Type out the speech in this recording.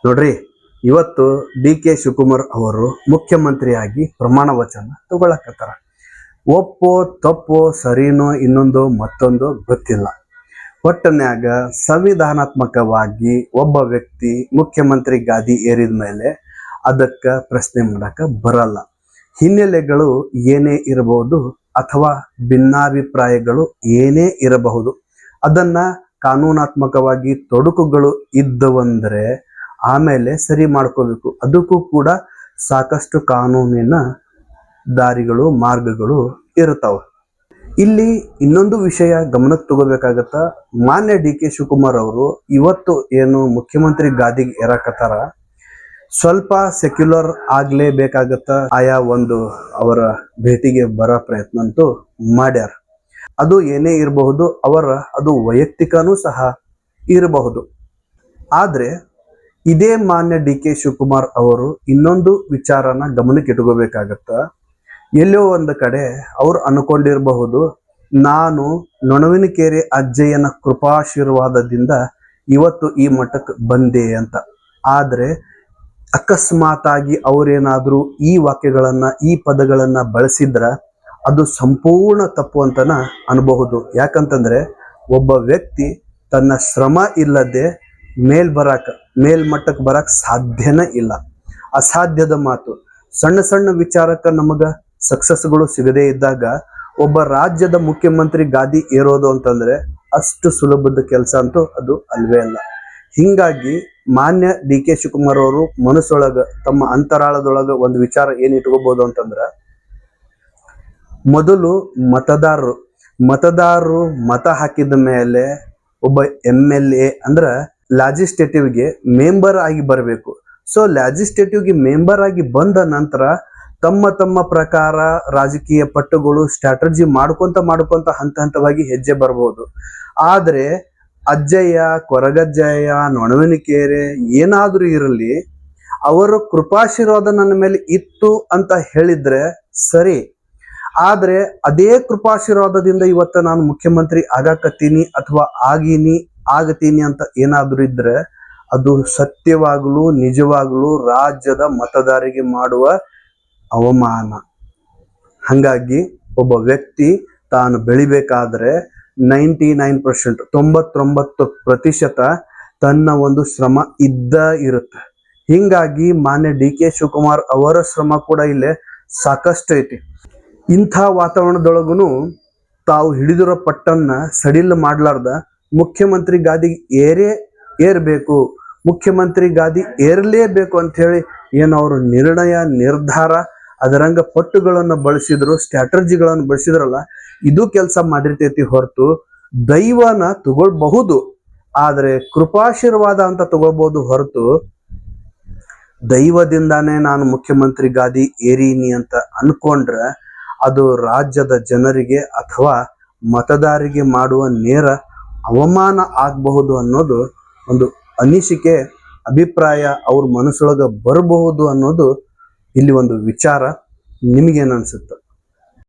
ನೋಡ್ರಿ, ಇವತ್ತು ಡಿ.ಕೆ. ಶಿವಕುಮಾರ್ ಅವರು ಮುಖ್ಯಮಂತ್ರಿಯಾಗಿ ಪ್ರಮಾಣ ವಚನ ತಗೊಳಕತ್ತಾರ. ಒಪ್ಪೋ ತಪ್ಪೋ ಸರಿನೋ ಇನ್ನೊಂದು ಮತ್ತೊಂದು ಗೊತ್ತಿಲ್ಲ. ಒಟ್ಟನ್ಯಾಗ ಸಂವಿಧಾನಾತ್ಮಕವಾಗಿ ಒಬ್ಬ ವ್ಯಕ್ತಿ ಮುಖ್ಯಮಂತ್ರಿ ಗಾದಿ ಏರಿದ ಮೇಲೆ ಅದಕ್ಕೆ ಪ್ರಶ್ನೆ ಮಾಡಕ ಬರಲ್ಲ. ಹಿನ್ನೆಲೆಗಳು ಏನೇ ಇರಬಹುದು ಅಥವಾ ಭಿನ್ನಾಭಿಪ್ರಾಯಗಳು ಏನೇ ಇರಬಹುದು, ಅದನ್ನ ಕಾನೂನಾತ್ಮಕವಾಗಿ ತೊಡಕುಗಳು ಇದ್ದವಂದ್ರೆ ಆಮೇಲೆ ಸರಿ ಮಾಡ್ಕೋಬೇಕು. ಅದಕ್ಕೂ ಕೂಡ ಸಾಕಷ್ಟು ಕಾನೂನಿನ ದಾರಿಗಳು ಮಾರ್ಗಗಳು ಇರ್ತಾವ. ಇಲ್ಲಿ ಇನ್ನೊಂದು ವಿಷಯ ಗಮನಕ್ಕೆ ತಗೋಬೇಕಾಗತ್ತ. ಮಾನ್ಯ ಡಿ.ಕೆ. ಶಿವಕುಮಾರ್ ಅವರು ಇವತ್ತು ಏನು ಮುಖ್ಯಮಂತ್ರಿ ಗಾದಿಗೆ ಏರಾಕತ್ತಾರ, ಸ್ವಲ್ಪ ಸೆಕ್ಯುಲರ್ ಆಗ್ಲೇಬೇಕಾಗತ್ತ. ಆಯಾ ಒಂದು ಅವರ ಭೇಟಿಗೆ ಬರೋ ಪ್ರಯತ್ನ ಅಂತೂ ಮಾಡ್ಯಾರ. ಅದು ಏನೇ ಇರಬಹುದು, ಅದು ವೈಯಕ್ತಿಕನೂ ಸಹ ಇರಬಹುದು. ಆದ್ರೆ ಇದೇ ಮಾನ್ಯ ಡಿ.ಕೆ. ಶಿವಕುಮಾರ್ ಅವರು ಇನ್ನೊಂದು ವಿಚಾರನ ಗಮನಕ್ಕೆ ಇಟ್ಕೋಬೇಕಾಗತ್ತ. ಎಲ್ಲೋ ಒಂದು ಕಡೆ ಅವ್ರು ಅನ್ಕೊಂಡಿರಬಹುದು, ನಾನು ನೊಣವಿನಕೆರೆ ಅಜ್ಜಯ್ಯನ ಕೃಪಾಶೀರ್ವಾದದಿಂದ ಇವತ್ತು ಈ ಮಟ್ಟಕ್ಕೆ ಬಂದೆ ಅಂತ. ಆದ್ರೆ ಅಕಸ್ಮಾತ್ ಆಗಿ ಅವ್ರೇನಾದ್ರೂ ಈ ವಾಕ್ಯಗಳನ್ನ ಈ ಪದಗಳನ್ನ ಬಳಸಿದ್ರ ಅದು ಸಂಪೂರ್ಣ ತಪ್ಪು ಅಂತನ ಅನ್ಬಹುದು. ಯಾಕಂತಂದ್ರೆ ಒಬ್ಬ ವ್ಯಕ್ತಿ ತನ್ನ ಶ್ರಮ ಇಲ್ಲದೆ ಮೇಲ್ಮಟ್ಟಕ್ಕೆ ಬರಕ್ ಸಾಧ್ಯನೇ ಇಲ್ಲ. ಅಸಾಧ್ಯದ ಮಾತು. ಸಣ್ಣ ಸಣ್ಣ ವಿಚಾರಕ್ಕೆ ನಮಗ ಸಕ್ಸಸ್ಗಳು ಸಿಗದೇ ಇದ್ದಾಗ ಒಬ್ಬ ರಾಜ್ಯದ ಮುಖ್ಯಮಂತ್ರಿ ಗಾದಿ ಏರೋದು ಅಂತಂದ್ರೆ ಅಷ್ಟು ಸುಲಭದ ಕೆಲಸ ಅಂತೂ ಅದು ಅಲ್ವೇ ಅಲ್ಲ. ಹಿಂಗಾಗಿ ಮಾನ್ಯ ಡಿ.ಕೆ. ಶಿವಕುಮಾರ್ ಅವರು ಮನಸ್ಸೊಳಗ ತಮ್ಮ ಅಂತರಾಳದೊಳಗ ಒಂದು ವಿಚಾರ ಏನ್ ಇಟ್ಕೋಬಹುದು ಅಂತಂದ್ರ, ಮೊದಲು ಮತದಾರರು ಮತ ಹಾಕಿದ ಮೇಲೆ ಒಬ್ಬ MLA ಅಂದ್ರ ಲೆಜಿಸ್ಲೇಟಿವ್ಗೆ ಮೆಂಬರ್ ಆಗಿ ಬರಬೇಕು. ಸೊ ಲೆಜಿಸ್ಲೇಟಿವ್ಗೆ ಮೆಂಬರ್ ಆಗಿ ಬಂದ ನಂತರ ತಮ್ಮ ಪ್ರಕಾರ ರಾಜಕೀಯ ಪಟ್ಟುಗಳು ಸ್ಟ್ರಾಟಜಿ ಮಾಡ್ಕೊಂತ ಹಂತವಾಗಿ ಹೆಜ್ಜೆ ಬರಬಹುದು. ಆದ್ರೆ ಅಜ್ಜಯ್ಯ, ಕೊರಗಜ್ಜಯ್ಯ, ನೊಣವಿನಕೆರೆ ಏನಾದ್ರೂ ಇರಲಿ, ಅವರ ಕೃಪಾಶೀರ್ವಾದ ನನ್ನ ಮೇಲೆ ಇತ್ತು ಅಂತ ಹೇಳಿದ್ರೆ ಸರಿ. ಆದ್ರೆ ಅದೇ ಕೃಪಾಶೀರ್ವಾದದಿಂದ ಇವತ್ತು ನಾನು ಮುಖ್ಯಮಂತ್ರಿ ಆಗಾಕತ್ತೀನಿ ಅಥವಾ ಆಗತೀನಿ ಅಂತ ಏನಾದ್ರೂ ಇದ್ರೆ ಅದು ಸತ್ಯವಾಗ್ಲೂ ನಿಜವಾಗ್ಲೂ ರಾಜ್ಯದ ಮತದಾರರಿಗೆ ಮಾಡುವ ಅವಮಾನ. ಹಂಗಾಗಿ ಒಬ್ಬ ವ್ಯಕ್ತಿ ತಾನು ಬೆಳಿಬೇಕಾದ್ರೆ 99% 99% ತನ್ನ ಒಂದು ಶ್ರಮ ಇದ್ದ ಇರುತ್ತೆ. ಹಿಂಗಾಗಿ ಮಾನ್ಯ ಡಿ.ಕೆ. ಶಿವಕುಮಾರ್ ಅವರ ಶ್ರಮ ಕೂಡ ಇಲ್ಲೇ ಸಾಕಷ್ಟು ಐತಿ. ಇಂಥ ವಾತಾವರಣದೊಳಗೂ ತಾವು ಹಿಡಿದಿರೋ ಪಟ್ಟನ್ನ ಸಡಿಲ್ ಮಾಡ್ಲಾರ್ದ ಮುಖ್ಯಮಂತ್ರಿ ಗಾದಿಗೆ ಏರ್ಬೇಕು, ಮುಖ್ಯಮಂತ್ರಿ ಗಾದಿ ಏರ್ಲೇಬೇಕು ಅಂತ ಹೇಳಿ ಏನು ಅವರು ನಿರ್ಧಾರ ಅದರಂಗ ಪಟ್ಟುಗಳನ್ನು ಬಳಸಿದ್ರು, ಸ್ಟ್ರಾಟಜಿಗಳನ್ನು ಬಳಸಿದ್ರಲ್ಲ, ಇದು ಕೆಲಸ ಮಾಡಿರ್ತೈತಿ ಹೊರತು ದೈವನ ತಗೊಳ್ಬಹುದು. ಆದ್ರೆ ಕೃಪಾಶೀರ್ವಾದ ಅಂತ ತಗೋಬಹುದು ಹೊರತು ದೈವದಿಂದಾನೇ ನಾನು ಮುಖ್ಯಮಂತ್ರಿ ಗಾದಿ ಏರೀನಿ ಅಂತ ಅನ್ಕೊಂಡ್ರೆ ಅದು ರಾಜ್ಯದ ಜನರಿಗೆ ಅಥವಾ ಮತದಾರರಿಗೆ ಮಾಡುವ ನೇರ ಅವಮಾನ ಆಗಬಹುದು ಅನ್ನೋದು ಒಂದು ಅನಿಸಿಕೆ, ಅಭಿಪ್ರಾಯ ಅವ್ರ ಮನಸ್ಸೊಳಗೆ ಬರಬಹುದು ಅನ್ನೋದು ಇಲ್ಲಿ ಒಂದು ವಿಚಾರ. ನಿಮಗೇನು ಅನ್ಸುತ್ತೆ?